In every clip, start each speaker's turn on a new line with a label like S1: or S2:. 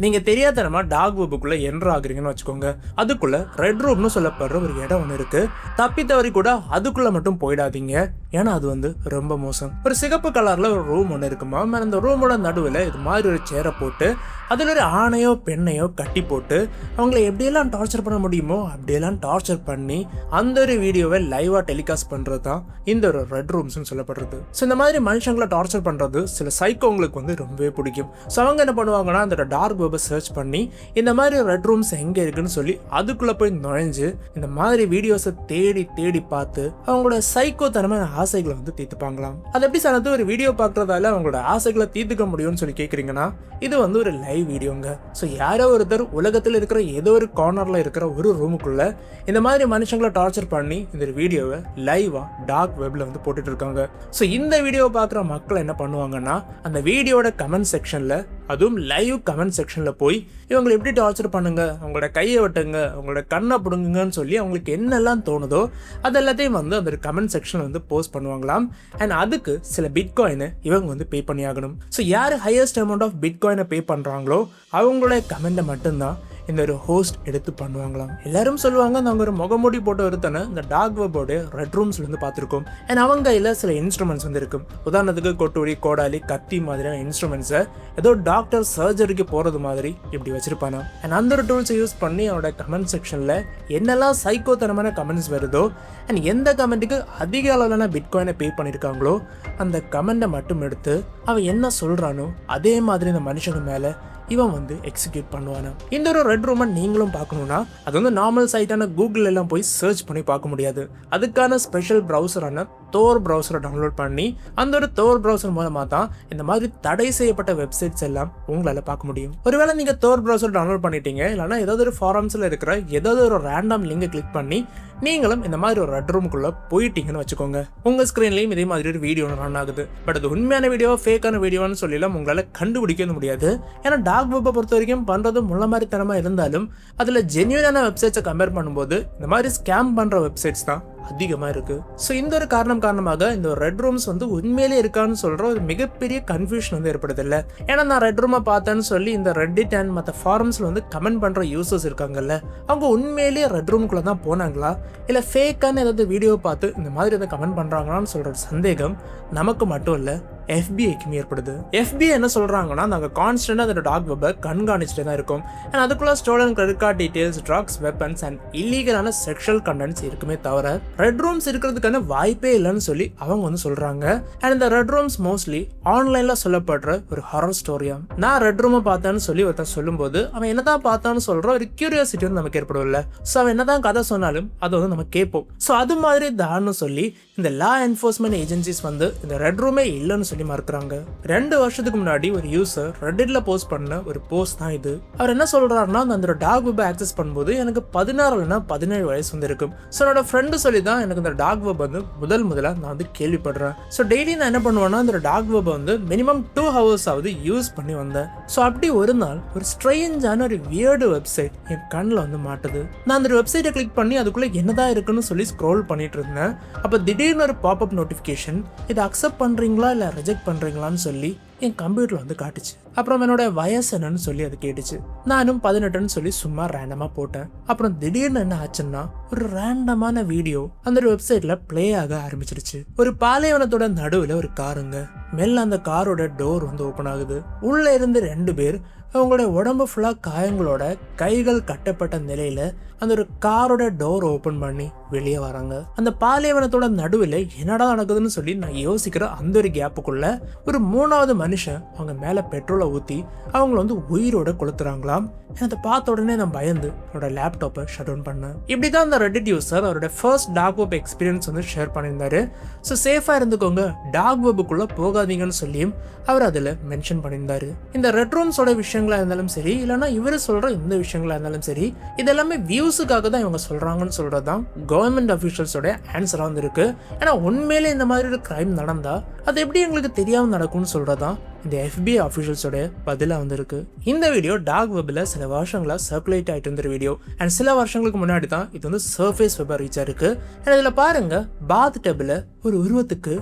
S1: நீங்க தெரியாதனமா dark வெப்புக்குள்ள enter ஆகுறீங்கன்னு வச்சுக்கோங்க. அதுக்குள்ள ரெட் ரூம்னு சொல்லப்படுற ஒரு இடம் ஒன்று இருக்கு. தப்பி தவறி கூட அதுக்குள்ள மட்டும் போயிடாதீங்க, ஏன்னா அது ரொம்ப மோசம். ஒரு சிகப்பு கலர்ல ஒரு ரூம் ஒன்று இருக்குமா, அந்த ரூமோட நடுவில் இது மாதிரி ஒரு சேரை போட்டு அதில் ஒரு ஆணையோ பெண்ணையோ கட்டி போட்டு அவங்கள எப்படியெல்லாம் டார்ச்சர் பண்ண முடியுமோ அப்படியெல்லாம் டார்ச்சர் பண்ணி அந்த ஒரு வீடியோவை லைவா டெலிகாஸ்ட் பண்றது தான் இந்த ஒரு ரெட் ரூம்ஸ்னு சொல்லப்படுறது. ஸோ இந்த மாதிரி மனுஷங்களை டார்ச்சர் பண்றது சில சைக்கோங்களுக்கு ரொம்பவே பிடிக்கும். ஸோ அவங்க என்ன பண்ணுவாங்கன்னா அந்த டார்க் வெப்பை சர்ச் பண்ணி இந்த மாதிரி ரெட் ரூம்ஸ் எங்கே இருக்குன்னு சொல்லி அதுக்குள்ள போய் நுழைஞ்சு இந்த மாதிரி வீடியோஸை தேடி தேடி பார்த்து அவங்களோட சைக்கோ தனமான ஆசைகளை தீர்த்துப்பாங்களாம். அது எப்படி சனத்து ஒரு வீடியோ பார்க்கறதால அவங்களோட ஆசைகளை தீர்த்துக்க முடியும்னு சொல்லி கேட்குறீங்கன்னா, இது ஒரு லைவ் வீடியோங்க. ஸோ யாரோ ஒருத்தர் உலகத்தில் இருக்கிற ஏதோ ஒரு கார்னர்ல இருக்கிற ஒரு ரூமுக்குள்ள இந்த மாதிரி மனுஷங்களை டார்ச்சர் பண்ணி இந்த வீடியோவை லைவா டார்க் வெப்ல போட்டுட்டு இருக்காங்க. ஸோ இந்த வீடியோவை பார்க்குற மக்கள் என்ன பண்ணுவாங்கன்னா, அந்த வீடியோட கமெண்ட் செக்ஷன்ல, அதுவும் லைவ் கமெண்ட் செக்ஷன்ல போய் இவங்களை எப்படி டார்ச்சர் பண்ணுங்க, அவங்களோட கையை வெட்டுங்க, அவங்களோட கண்ணை பிடுங்குங்கன்னு சொல்லி அவங்களுக்கு என்னெல்லாம் தோணுதோ அது எல்லாத்தையும் அந்த கமெண்ட் செக்ஷன்ல போஸ்ட் பண்ணுவாங்களாம். அண்ட் அதுக்கு சில பிட்காயினை இவங்க பே பண்ணி ஆகணும். ஸோ யார் ஹையஸ்ட் அமௌண்ட் ஆஃப் பிட்காயினை பே பண்ணுறாங்களோ அவங்களோட கமெண்ட்டை மட்டும்தான் இந்த ஒரு ஹோஸ்ட் எடுத்து பண்ணுவாங்களாம். எல்லாரும் சொல்லுவாங்க, நாங்கள் ஒரு முகமூடி போட்ட ஒருத்தனை இந்த டார்க் வெப்போட ரெட் ரூம்ஸ்லேருந்து பார்த்துருக்கோம். அண்ட் அவங்க கையில் சில இன்ஸ்ட்ருமெண்ட்ஸ் இருக்கும். உதாரணத்துக்கு கொட்டுவடி, கோடாலி, கத்தி மாதிரியான இன்ஸ்ட்ருமெண்ட்ஸை ஏதோ டாக்டர் சர்ஜரிக்கு போகிறது மாதிரி இப்படி வச்சிருப்பானா. அண்ட் அந்த ஒரு டூல்ஸை யூஸ் பண்ணி அவனோட கமெண்ட் செக்ஷனில் என்னெல்லாம் சைக்கோத்தனமான கமெண்ட்ஸ் வருதோ அண்ட் எந்த கமெண்ட்டுக்கு அதிக அளவிலான பிட்காயினை பே பண்ணியிருக்காங்களோ அந்த கமெண்ட்டை மட்டும் எடுத்து அவன் என்ன சொல்கிறானோ அதே மாதிரி இந்த மனுஷங்க மேலே இவன் எக்ஸிக்யூட் பண்ணுவானா. இந்த ஒரு ரெட் ரூமை நீங்களும் பார்க்கணும்னா அது நார்மல் சைட்டான கூகுள் எல்லாம் போய் சர்ச் பண்ணி பார்க்க முடியாது. அதுக்கான ஸ்பெஷல் ப்ரௌசரான தோர் ப்ரௌசரை டவுன்லோட் பண்ணி அந்த ஒரு தோர் ப்ரௌசர் மூலமாக தான் இந்த மாதிரி தடை செய்யப்பட்ட வெப்சைட்ஸ் எல்லாம் உங்களால் பார்க்க முடியும். ஒருவேளை நீங்கள் தோர் ப்ரௌசர் டவுன்லோட் பண்ணிட்டீங்க, இல்லைனா ஏதாவது ஒரு ஃபாரம்ஸில் இருக்கிற ஏதாவது ஒரு ரேண்டம் லிங்கை கிளிக் பண்ணி நீங்களும் இந்த மாதிரி ஒரு ரெட் ரூமுக்குள்ளே போயிட்டீங்கன்னு வச்சுக்கோங்க. உங்கள் ஸ்க்ரீன்லேயும் இதே மாதிரி ஒரு வீடியோ ரன் ஆகுது. பட் அது உண்மையான வீடியோ ஃபேக்கான வீடியோன்னு சொல்லலாம் உங்களால் கண்டுபிடிக்க முடியாது. ஏன்னா டார்க் வெப்பை பொறுத்த வரைக்கும் பண்ணுறது முள்ள மாதிரி தனமாக இருந்தாலும் அதில் ஜென்யூனான வெப்சைட்ஸை கம்பேர் பண்ணும்போது இந்த மாதிரி ஸ்கேம் பண்ணுற வெப்சைட்ஸ் தான் அதிகமாக இருக்கு. ஸோ இந்த ஒரு காரணமாக இந்த ரெட் ரூம்ஸ் உண்மையிலே இருக்கான்னு சொல்ற ஒரு மிகப்பெரிய கன்ஃபியூஷன் ஏற்படுது இல்லை. ஏன்னா நான் ரெட் ரூமை பார்த்தேன்னு சொல்லி இந்த ரெட்டிட் அண்ட் மற்ற ஃபாரம்ஸ்ல கமெண்ட் பண்ற யூசர்ஸ் இருக்காங்கல்ல, அவங்க உண்மையிலேயே ரெட் ரூமுக்குள்ள தான் போனாங்களா இல்லை ஃபேக்கான ஏதாவது வீடியோ பார்த்து இந்த மாதிரி கமெண்ட் பண்றாங்களான்னு சொல்ற சந்தேகம் நமக்கு மட்டும் இல்லை, FBI ஏற்படுது. FBI என்ன சொல்றாங்கன்னா, நாங்கள் கான்ஸ்டன்டா அந்த டார்க் வெப்பை கண்காணிச்சுட்டு தான் இருக்கோம். அண்ட் அதுக்குள்ள stolen credit card details, drugs, weapons and இல்லீகலான செக்ஷுவல் கண்டென்ட்ஸ் இருக்குமே தவிர ரெட் ரூம்ஸ் இருக்கிறதுக்கான வாய்ப்பே இல்லைன்னு சொல்லி அவங்க சொல்றாங்க. அண்ட் இந்த ரெட் ரூம்ஸ் மோஸ்ட்லி ஆன்லைன்ல சொல்லப்படுற ஒரு ஹாரர் ஸ்டோரியா. நான் ரெட் ரூமை பார்த்தேன்னு சொல்லி ஒருத்தன் சொல்லும்போது அவன் என்னதான் பார்த்தான்னு சொல்ற ஒரு கியூரியாசிட்டி நமக்கு ஏற்படும் இல்ல. ஸோ அவன் என்னதான் கதை சொன்னாலும் அதை நம்ம கேட்போம். ஸோ அது மாதிரி தான்னு சொல்லி இந்த லா என்ஃபோர்ஸ்மெண்ட் ஏஜென்சிஸ் இந்த ரெட் ரூமே இல்லைன்னு சொல்லி மறுக்கிறாங்க. 2 வருஷத்துக்கு முன்னாடி ஒரு யூசர் ரெட்டிட்ல போஸ்ட் பண்ண ஒரு போஸ்ட் தான் இது. அவர் என்ன சொல்றாருன்னா, அந்த டார்க் வெப்பை ஆக்சஸ் பண்ணும்போது எனக்கு 16 இல்லைன்னா 17 வயசு இருக்கும். ஸோ என்னோட ஃப்ரெண்டு சொல்லி தான் எனக்கு இந்த டார்க் வெப் முதல்ல நான் கேள்விப்படுறேன். ஸோ டெய்லி நான் என்ன பண்ணுவேன்னா அந்த டார்க் வெப்பை மினிமம் 2 hours ஆகுது யூஸ் பண்ணி வந்தேன். ஸோ அப்படி ஒரு நாள் ஒரு ஸ்ட்ரேஞ்சான ஒரு வியர்டு வெப்சைட் என் கண்ணில் மாட்டுது. நான் அந்த வெப்சைட்டை கிளிக் பண்ணி அதுக்குள்ள என்னதான் இருக்குன்னு சொல்லி ஸ்க்ரோல் பண்ணிட்டு இருந்தேன். அப்போ திடீர்னு ஒரு பாப்அப் நோட்டிஃபிகேஷன், இதை அக்செப்ட் பண்றீங்களா இல்லை ரிஜெக்ட் பண்றீங்களான்னு சொல்லி என் கம்ப்யூட்டர்ல காட்டுச்சு. அப்புறம் என்னோட வயசு என்னன்னு சொல்லி அது கேட்டுச்சு. நானும் 18ன்னு சொல்லி சும்மா ரேண்டமா போட்டேன். அப்புறம் திடீர்னு என்ன ஆச்சுன்னா ஒரு ரேண்டமான வீடியோ அந்த வெப்சைட்ல பிளே ஆக ஆரம்பிச்சிருச்சு. ஒரு பாலைவனத்தோட நடுவுல ஒரு காருங்க. மெல்ல அந்த காரோட டோர் ஓபன் ஆகுது. உள்ள இருந்து 2 பேர் அவங்களோட உடம்பு ஃபுல்லா காயங்களோட கைகள் கட்டப்பட்ட நிலையில அந்த ஒரு காரோட டோர் ஓபன் பண்ணி வெளியே வராங்க. அந்த பாலைவனத்தோட நடுவில் என்னடா நடக்குதுன்னு சொல்லி நான் யோசிக்கிற அந்த ஒரு கேப்புக்குள்ள ஒரு 3வது மனுஷன் அவங்க மேல பெட்ரோலை ஊத்தி அவங்கள உயிரோட கொளுத்துறாங்களாம். அதை பார்த்த உடனே நான் பயந்து என்னோட லேப்டாப்பை ஷட் டவுன் பண்ணேன். இப்படிதான் அந்த ரெடிட் யூசர் அவரோட first dark web experience share பண்ணியிருந்தாரு. ஸோ சேஃபா இருந்துக்கோங்க, டார்க் வெப்புக்குள்ள போகாதீங்கன்னு சொல்லியும் அவர் அதில் மென்ஷன் பண்ணியிருந்தாரு. இந்த ரெட் ரூம்ஸோட விஷயங்களா இருந்தாலும் சரி, இல்லைன்னா இவர் சொல்ற இந்த விஷயங்களா இருந்தாலும் சரி, இதெல்லாமே வியூஸுக்காக தான் இவங்க சொல்றாங்கன்னு சொல்றதுதான் கவர்மெண்ட் அஃபிஷியல்ஸோட ஆன்சராக வந்துருக்கு. ஏன்னா உண்மையிலே இந்த மாதிரி ஒரு கிரைம் நடந்தா அது எப்படி எங்களுக்கு தெரியாமல் நடக்கும்னு சொல்றதான் இந்த FBI அஃபிஷியல்ஸோட பதிலாக வந்திருக்கு. இந்த வீடியோ டார்க் வெப்பில் சில வருஷங்களாக சர்க்குலேட் ஆகிட்டு இருந்த வீடியோ அண்ட் சில வருஷங்களுக்கு முன்னாடி தான் இது வந்து சர்ஃபேஸ் வெப்பை ரீச் ஆயிருக்கு. அண்ட் இதில் பாருங்க, பாத் டப்பில் ஒரு உருவத்துக்கு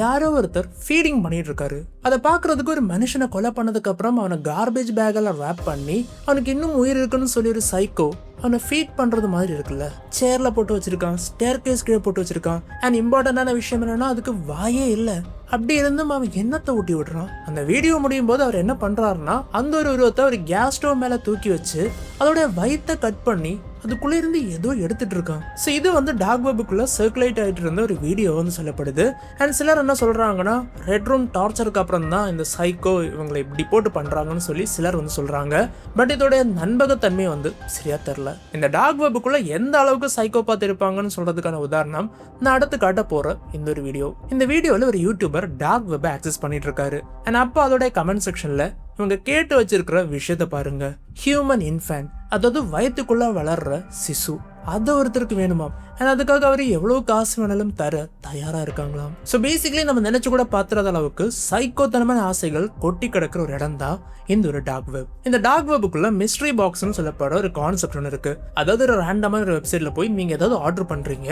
S1: யாரோ ஒருத்தர் ஃபீடிங் பண்ணிட்டு இருக்காரு. அதை பார்க்கறதுக்கு ஒரு மனுஷனை கொலை பண்ணதுக்கு அப்புறம் அவனை கார்பேஜ் பேக்கெல்லாம் ரேப் பண்ணி அவனுக்கு இன்னும் உயிர் இருக்குன்னு சொல்லி ஒரு சைக்கோ அவனை ஃபீட் பண்றது மாதிரி இருக்குல்ல. சேர்ல போட்டு வச்சிருக்கான், ஸ்டேர் கேஸ் கீழே போட்டு வச்சிருக்கான். அண்ட் இம்பார்ட்டன்டான விஷயம் என்னன்னா அதுக்கு வாயே இல்லை. அப்படி இருந்தும் அவன் என்னத்தை ஊட்டி விடுறான். அந்த வீடியோ முடியும் போது அவர் என்ன பண்றாருன்னா அந்த ஒரு உருவத்தை ஒரு கேஸ் ஸ்டவ் மேல தூக்கி வச்சு அதோட வயித்தை கட் பண்ணி அதுக்குள்ள இருந்து ஏதோ எடுத்துட்டு இருக்கான். ஸோ இது வந்து டார்க் வெப்புக்குள்ள சர்க்குலேட் ஆகிட்டு இருந்த ஒரு வீடியோ வந்து சொல்லப்படுது. அண்ட் சிலர் என்ன சொல்றாங்கன்னா ரெட் ரூம் டார்ச்சருக்கு அப்புறம் தான் இந்த சைக்கோ இவங்களை இப்படி போட்டு பண்றாங்கன்னு சொல்லி சிலர் வந்து சொல்றாங்க. பட் இதோட நண்பகத்தன்மை வந்து சரியா தெரியல. இந்த டார்க் வெப்புக்குள்ள எந்த அளவுக்கு சைக்கோ பார்த்து இருப்பாங்கன்னு சொல்றதுக்கான உதாரணம் நான் அடுத்து காட்ட போற இந்த ஒரு வீடியோ. இந்த வீடியோல ஒரு யூடியூபர் டார்க் வெப்பை ஆக்சஸ் பண்ணிட்டு இருக்காரு. அண்ட் அப்போ அதோட கமெண்ட் செக்ஷன்ல இவங்க கேட்டு வச்சிருக்கிற விஷயத்த பாருங்க. ஹியூமன் இன்ஃபேன்ட், அதாவது வயிற்றுக்குள்ள வளர்ற சிசு, அது ஒருத்தருக்கு வேணுமா? அண்ட் அதுக்காக அவர் எவ்வளவு காசு வேணாலும் தர தயாரா இருக்காங்களாம். ஸோ பேசிக்கலி நம்ம நினைச்சு கூட பாத்துறாத அளவுக்கு சைக்கோத்தனமான ஆசைகள் கொட்டி கிடக்கிற ஒரு இடம் தான் இந்த ஒரு டார்க் வெப். இந்த டார்க் வெப்புக்குள்ள மிஸ்ட்ரி பாக்ஸ்னு சொல்லப்படுற ஒரு கான்செப்ட் ஒன்று இருக்கு. அதாவது ஒரு ரேண்டமான ஒரு வெப்சைட்ல போய் நீங்க ஏதாவது ஆர்டர் பண்றீங்க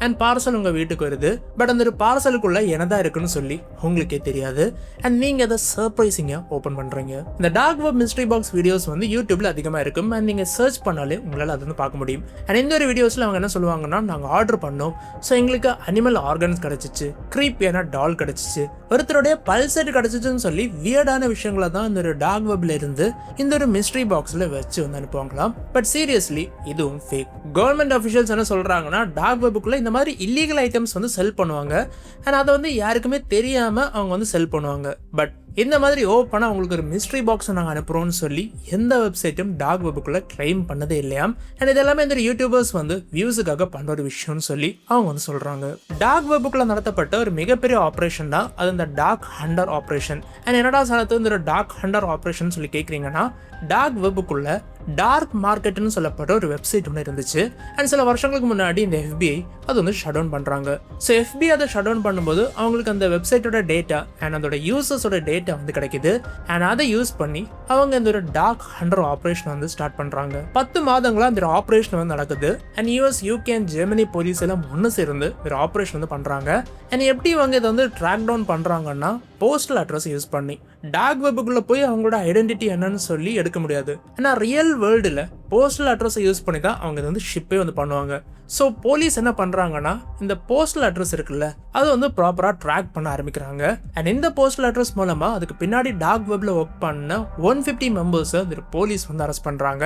S1: அண்ட் பார்சல் உங்க வீட்டுக்கு வருது. பட் அந்த ஒரு பார்சலுக்குள்ள என்னதான் இருக்குன்னு சொல்லி உங்களுக்கே தெரியாது. அண்ட் நீங்க அதை சர்ப்ரைசிங்கா ஓபன் பண்றீங்க. இந்த dark web mystery box videos வந்து யூடியூப்ல அதிகமா இருக்கும். அண்ட் நீங்க சர்ச் பண்ணாலே உங்களால அதை வந்து பார்க்க முடியும். அண்ட் இந்த ஒரு வீடியோஸ்ல அவங்க என்ன சொல்லுவாங்கன்னா, நாங்கள் ஆர்டர் பண்ணோம், ஸோ எங்களுக்கு அனிமல் ஆர்கன்ஸ் கிடைச்சிச்சு, க்ரீப்பியான டால் கிடைச்சிச்சு, ஒருத்தருடைய பல்செட் கிடைச்சிச்சுன்னு சொல்லி வியர்டான விஷயங்களை தான் இந்த ஒரு டார்க் வெப்ல இருந்து இந்த ஒரு மிஸ்ட்ரி பாக்ஸ்ல வச்சு வந்து அனுப்புவாங்களாம். பட் சீரியஸ்லி இதுவும் ஃபேக். கவர்மெண்ட் அஃபிஷியல்ஸ் என்ன சொல்றாங்கன்னா டார்க் வெப்புக்குள்ள இந்த மாதிரி இல்லீகல் ஐட்டம்ஸ் வந்து செல் பண்ணுவாங்க. அண்ட் அதை வந்து யாருக்குமே தெரியாம அவங்க வந்து செல் பண்ணுவாங்க. பட் இந்த மாதிரி ஓப்பனா அவங்களுக்கு ஒரு மிஸ்ட்ரி பாக்ஸ் நாங்கள் அனுப்புறோம்னு சொல்லி எந்த வெப்சைட்டும் டார்க் வெப்புக்குள்ள கிளைம் பண்ணதே இல்லையாம். அண்ட் இதெல்லாமே இந்த யூடியூபர்ஸ் வந்து வியூஸுக்காக பண்ற ஒரு விஷயம்னு சொல்லி அவங்க வந்து சொல்றாங்க. டார்க் வெப்புக்குள்ள நடத்தப்பட்ட ஒரு மிகப்பெரிய ஆப்ரேஷன் தான் அது இந்த டார்க் ஹண்டர் ஆப்ரேஷன். அண்ட் என்னடா சனத்து இந்த டார்க் ஹண்டர் ஆப்ரேஷன் சொல்லி கேட்குறீங்கன்னா, டார்க் வெப்புக்குள்ள டார்க் மார்க்கெட்னு சொல்லப்பட்ட ஒரு வெப்சைட் ஒன்று இருந்துச்சு. அண்ட் சில வருஷங்களுக்கு முன்னாடி இந்த FBI அது வந்து ஷட் டவுன் பண்றாங்க. ஸோ FBI அதை ஷட் டவுன் பண்ணும்போது அவங்களுக்கு அந்த வெப்சைட்டோட டேட்டா அண்ட் அதோட யூசர்ஸோட டேட்டா வந்து கிடைக்குது. அண்ட் அதை யூஸ் பண்ணி அவங்க இந்த ஒரு டார்க் ஹண்டர் ஆப்ரேஷன் வந்து ஸ்டார்ட் பண்றாங்க. 10 மாதங்களா இந்த ஆப்ரேஷன் வந்து நடக்குது. And US, UK and Germany police எல்லாம் ஒன்று சேர்ந்து ஒரு ஆப்ரேஷன் வந்து பண்றாங்க. அண்ட் எப்படி அவங்க இதை வந்து ட்ராக் டவுன் பண்றாங்கன்னா போஸ்டல் அட்ரஸ் யூஸ் பண்ணி. டார்க் வெப்புக்குள்ள போய் அவங்களோட ஐடென்டிட்டி என்னன்னு சொல்லி எடுக்க முடியாது. ஏன்னா ரியல் வேர்ல்டுல போஸ்டல் அட்ரஸை யூஸ் பண்ணி தான் அவங்க இதை வந்து ஷிப்பே வந்து பண்ணுவாங்க. ஸோ போலீஸ் என்ன பண்றாங்கன்னா இந்த போஸ்டல் அட்ரஸ் இருக்குல்ல அது வந்து ப்ராப்பரா ட்ராக் பண்ண ஆரம்பிக்கிறாங்க. அண்ட் இந்த போஸ்டல் அட்ரஸ் மூலமா அதுக்கு பின்னாடி டார்க் வெப்ல ஒர்க் பண்ண 150 மெம்பர்ஸ் போலீஸ் வந்து அரெஸ்ட் பண்றாங்க.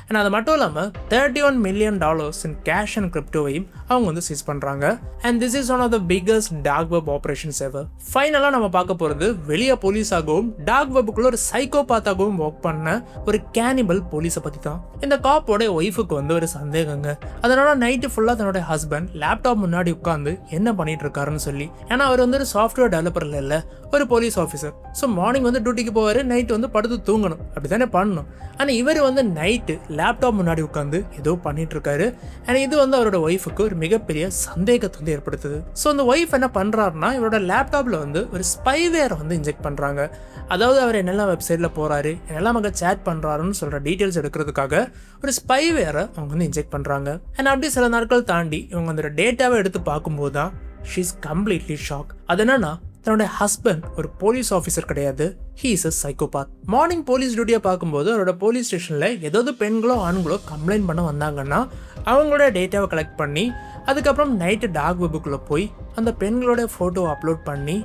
S1: அண்ட் அது மட்டும் இல்லாம $31 million இன் கேஷ் அண்ட் கிரிப்டோவையும் அவங்க வந்து சீஸ் பண்றாங்க. And this is one of the biggest dark web operations ever. ஃபைனலா நம்ம பார்க்க போறது வெளியே போலீஸாகவும் டார்க் வெப்புக்குள்ள ஒரு சைக்கோபாத்தாகவும் ஒர்க் பண்ண ஒரு கேனிபல் போலீஸை பத்தி தான். இந்த காப்போட ஒய்ஃபுக்கு வந்து ஒரு சந்தேகங்க. அதனால நைட்டு ஃபுல்லா தன்னோட ஹஸ்பண்ட் லேப்டாப் முன்னாடி உட்காந்து என்ன பண்ணிட்டு இருக்காருன்னு சொல்லி. ஏன்னா அவர் வந்து ஒரு சாஃப்ட்வேர் டெவலப்பர் இல்ல, ஒரு போலீஸ் ஆஃபீஸர். ஸோ மார்னிங் வந்து டியூட்டிக்கு போவாரு, நைட் வந்து படுத்து தூங்கணும், அப்படித்தானே பண்ணணும். ஆனால் இவர் வந்து நைட்டு லேப்டாப் முன்னாடி உட்காந்து ஏதோ பண்ணிட்டு இருக்காரு. அண்ட் இது வந்து அவரோட ஒய்ஃபுக்கு ஒரு மிகப்பெரிய சந்தேகத்தை வந்து ஏற்படுத்துது. ஸோ அந்த ஒய்ஃப் என்ன பண்றாருன்னா இவரோட லேப்டாப்ல வந்து ஒரு ஸ்பைவேரை வந்து இன்ஜெக்ட் பண்றாங்க. அதாவது அவர் என்னெல்லாம் வெப்சைட்ல போறாரு, என்னெல்லாம் அங்கே சேட் பண்றாருன்னு சொல்ற டீட்டெயில்ஸ் எடுக்கிறதுக்காக ஒரு ஸ்பைவேரை அவங்க வந்து இன்ஜெக்ட் பண்றாங்க. அண்ட் அப்படி சில நாட்கள் தாண்டி இவங்க அந்த டேட்டாவை எடுத்து பார்க்கும்போது தான் ஷீ இஸ் கம்ப்ளீட்லி ஷாக். அது என்னன்னா தன்னோட ஹஸ்பண்ட் ஒரு போலீஸ் ஆஃபீஸர் கிடையாது, he is a psychopath. Morning police டியூட்டியை பார்க்கும்போது அவரோட போலீஸ் ஸ்டேஷன்ல ஏதாவது பெண்களோ ஆண்களோ கம்ப்ளைண்ட் பண்ண வந்தாங்கன்னா அவங்களோட டேட்டாவை கலெக்ட் பண்ணி அதுக்கப்புறம் நைட்டு டார்க் வெப்புக்குள்ள போய் அந்த பெண்களோட போட்டோ அப்லோட் பண்ணி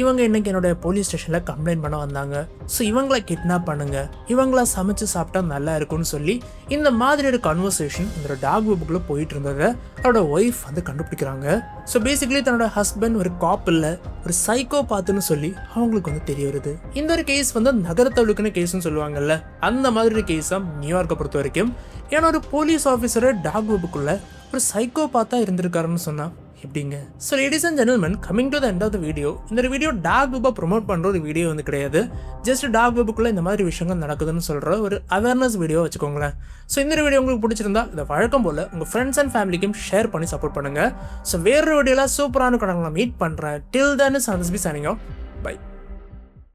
S1: இவங்க இன்னைக்கு என்னோட போலீஸ் ஸ்டேஷன்ல கம்ப்ளைண்ட் பண்ண வந்தாங்க, ஸோ இவங்களை கிட்னாப் பண்ணுங்க, இவங்கள சமைச்சு சாப்பிட்டா நல்லா இருக்கும்னு சொல்லி இந்த மாதிரி ஒரு கன்வர்சேஷன் இந்த டார்க் வெப்புக்குள்ள போயிட்டு இருந்ததை அவரோட ஒய்ஃப் வந்து கண்டுபிடிக்கிறாங்க. ஸோ பேசிக்கலி தன்னோட ஹஸ்பண்ட் ஒரு காப் இல்லை, ஒரு சைக்கோ பாத்துன்னு சொல்லி அவங்களுக்கு வந்து தெரிய வருது. இந்த ஒரு கேஸ் வந்து நகரத்தவளுக்குன்னு கேஸ்ன்னு சொல்லுவாங்கல்ல, அந்த மாதிரி ஒரு கேஸ் தான் நியூயார்க்கை பொறுத்த வரைக்கும். ஏன்னா ஒரு போலீஸ் ஆஃபீஸரை டார்க் வெப்புக்குள்ள ஒரு சைக்கோ பாத்தா இருந்திருக்காருன்னு சொன்னா எப்படிங்க? So ladies and gentlemen, coming to the end of the video. இந்த வீடியோ டார்க் வெப்பை ப்ரொமோட் பண்ணுற ஒரு வீடியோ வந்து கிடையாது. ஜஸ்ட் டார்க் வெப்புக்குள்ளே இந்த மாதிரி விஷயங்கள் நடக்குதுன்னு சொல்கிற ஒரு அவேர்னஸ் வீடியோ வச்சுக்கோங்களேன். ஸோ இந்த வீடியோ உங்களுக்கு பிடிச்சிருந்தா இதை வழக்கம் போல் உங்கள் ஃப்ரெண்ட்ஸ் அண்ட் ஃபேமிலிக்கும் ஷேர் பண்ணி சப்போர்ட் பண்ணுங்கள். ஸோ வேறு வீடியோவில் சூப்பரான கடங்களை மீட் பண்ணுறேன். டில் தென் சனத் பி சைனிங் ஆஃப்.